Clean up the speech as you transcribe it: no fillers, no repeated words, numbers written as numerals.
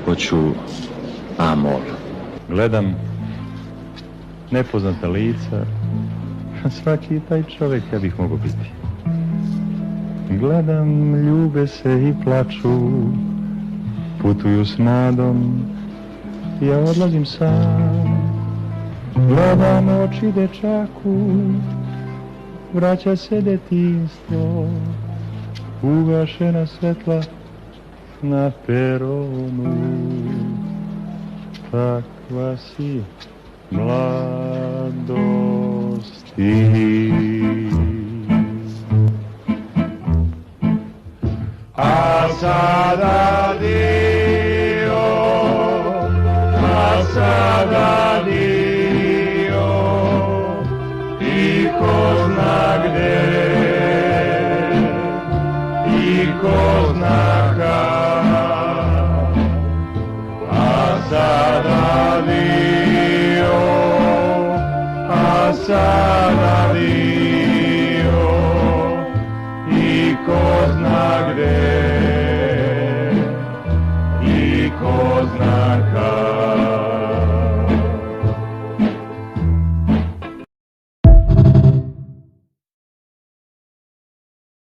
Hoću amor. Gledam nepoznata lica, svaki taj čovjek ja bih mogao biti. Gledam, ljube se i plaču, putuju s nadom, ja odlazim sam. Gledam oči dečaku, vraća se detinjstvo, ugašena svetla na peronu. Takva si mladosti. A sada dio, a sada dio, i ko zna gde, i ko zna kad. A sada dio, a sada dio, i ko zna gde.